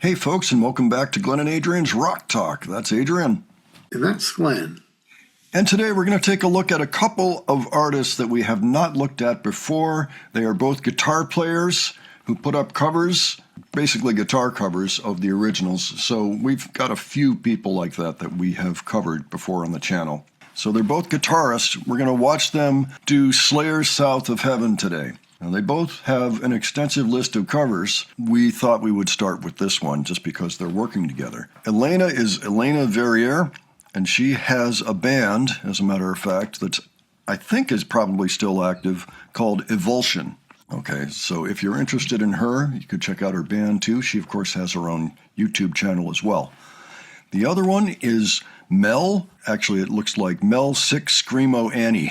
Hey folks, and welcome back to Glenn and Adrian's Rock Talk. That's Adrian. And that's Glenn. And today we're going to take a look at a couple of artists that we have not looked at before. They are both guitar players who put up covers, basically guitar covers of the originals. So we've got a few people like that we have covered before on the channel. So they're both guitarists. We're going to watch them do Slayer's South of Heaven today. Now, they both have an extensive list of covers. We thought we would start with this one just because they're working together. Elena is Elena Verrier, and she has a band, as a matter of fact, that I think is probably still active, called Evulsion. Okay, so if you're interested in her, you could check out her band too. She, of course, has her own YouTube channel as well. The other one is Mel. Actually, it looks like Mel 6 Screamo Annie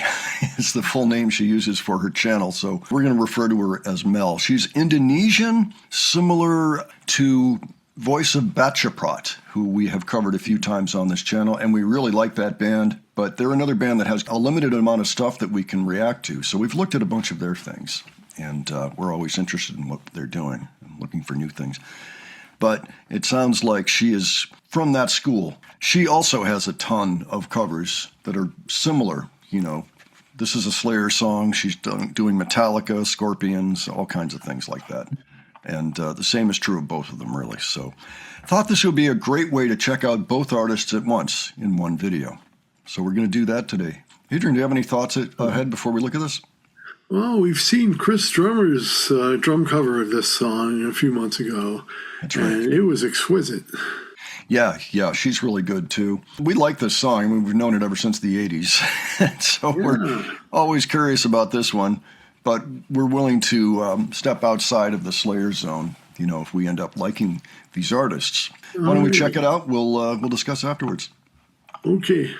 is the full name she uses for her channel. So we're going to refer to her as Mel. She's Indonesian, similar to Voice of Bachaprot, who we have covered a few times on this channel, and we really like that band. But they're another band that has a limited amount of stuff that we can react to. So we've looked at a bunch of their things, and we're always interested in what they're doing and looking for new things. But it sounds like she is from that school. She also has a ton of covers that are similar. You know, this is a Slayer song. She's doing Metallica, Scorpions, all kinds of things like that. And the same is true of both of them, really. So I thought this would be a great way to check out both artists at once in one video. So we're going to do that today. Adrian, do you have any thoughts ahead before we look at this? Well, we've seen Chris Drummer's drum cover of this song a few months ago. That's right. And it was exquisite. Yeah, she's really good too. We like this song. I mean, we've known it ever since the 80s. So We're always curious about this one, but we're willing to step outside of the Slayer zone, you know, if we end up liking these artists. Why don't we check it out? We'll discuss afterwards. Okay.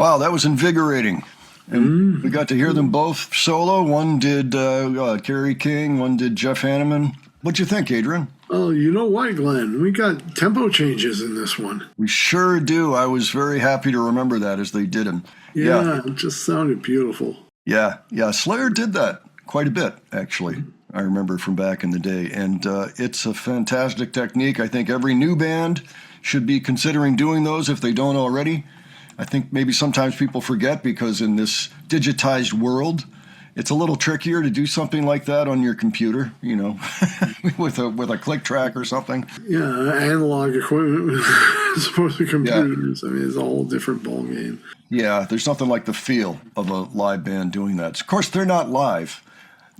Wow, that was invigorating. And we got to hear them both solo. One did Kerry King, one did Jeff Hanneman. What'd you think, Adrian? Oh, you know what, Glenn? We got tempo changes in this one. We sure do. I was very happy to remember that as they did them. Yeah, it just sounded beautiful. Yeah. Slayer did that quite a bit, actually. I remember from back in the day. And it's a fantastic technique. I think every new band should be considering doing those if they don't already. I think maybe sometimes people forget because in this digitized world, it's a little trickier to do something like that on your computer, with a click track or something. Yeah, analog equipment as opposed to computers. Yeah. I mean, it's a whole different ballgame. Yeah, there's nothing like the feel of a live band doing that. Of course, they're not live.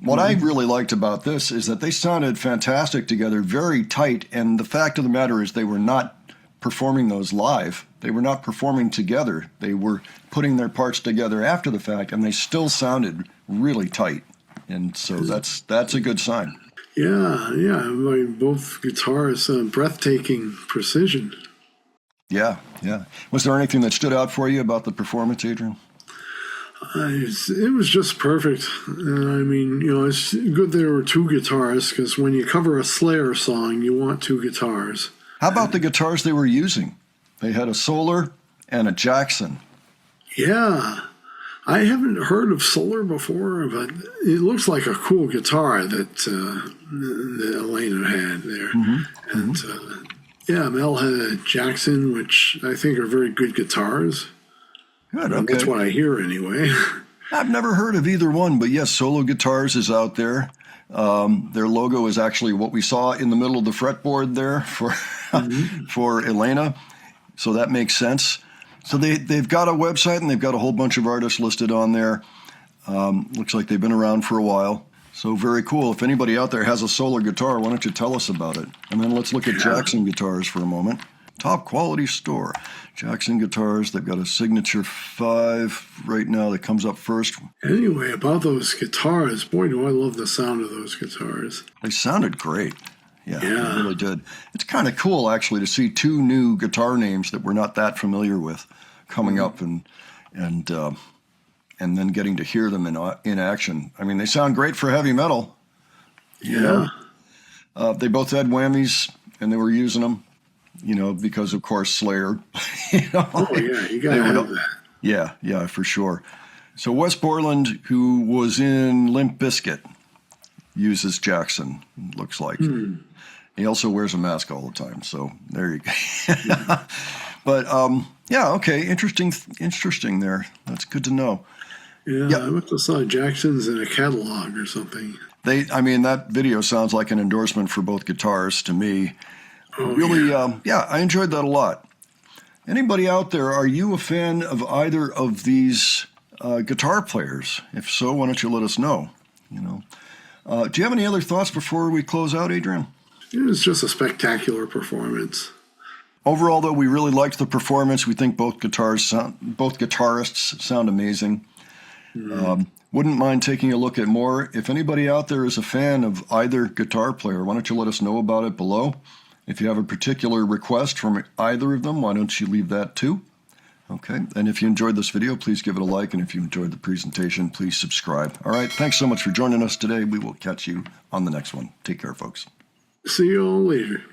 What I really liked about this is that they sounded fantastic together, very tight, and the fact of the matter is they were not performing those live. They were not performing together. They were putting their parts together after the fact, and they still sounded really tight. And so that's a good sign. Yeah. Like both guitars, breathtaking precision. Yeah. Was there anything that stood out for you about the performance, Adrian? It was just perfect. I mean, it's good there were two guitars because when you cover a Slayer song, you want two guitars. How about the guitars they were using? They had a Solar and a Jackson. Yeah. I haven't heard of Solar before, but it looks like a cool guitar that Elena had there. And Mel had a Jackson, which I think are very good guitars. Good, okay. That's what I hear anyway. I've never heard of either one, but yes, Solo Guitars is out there. Their logo is actually what we saw in the middle of the fretboard there for Elena. So that makes sense. So they've got a website and they've got a whole bunch of artists listed on there. Looks like they've been around for a while. So very cool. If anybody out there has a Solar guitar, why don't you tell us about it? And then let's look at Jackson guitars for a moment. Top quality store. Jackson guitars, they've got a Signature 5 right now that comes up first. Anyway, about those guitars, boy, do I love the sound of those guitars. They sounded great. Yeah, they really did. It's kind of cool, actually, to see two new guitar names that we're not that familiar with coming up and then getting to hear them in action. I mean, they sound great for heavy metal. Yeah. They both had whammies, and they were using them, because, of course, Slayer. Oh, yeah, you got to have that. Yeah, for sure. So Wes Borland, who was in Limp Bizkit, uses Jackson, looks like. He also wears a mask all the time, so there you go. But, okay, interesting there. That's good to know. Yeah, I must have saw Jackson's in a catalog or something. That video sounds like an endorsement for both guitars to me. Oh, really, I enjoyed that a lot. Anybody out there, are you a fan of either of these guitar players? If so, why don't you let us know? Do you have any other thoughts before we close out, Adrian? It was just a spectacular performance. Overall, though, we really liked the performance. We think both guitarists sound amazing. Wouldn't mind taking a look at more. If anybody out there is a fan of either guitar player, why don't you let us know about it below? If you have a particular request from either of them, why don't you leave that too? Okay, and if you enjoyed this video, please give it a like, and if you enjoyed the presentation, please subscribe. All right, thanks so much for joining us today. We will catch you on the next one. Take care, folks. See you all later.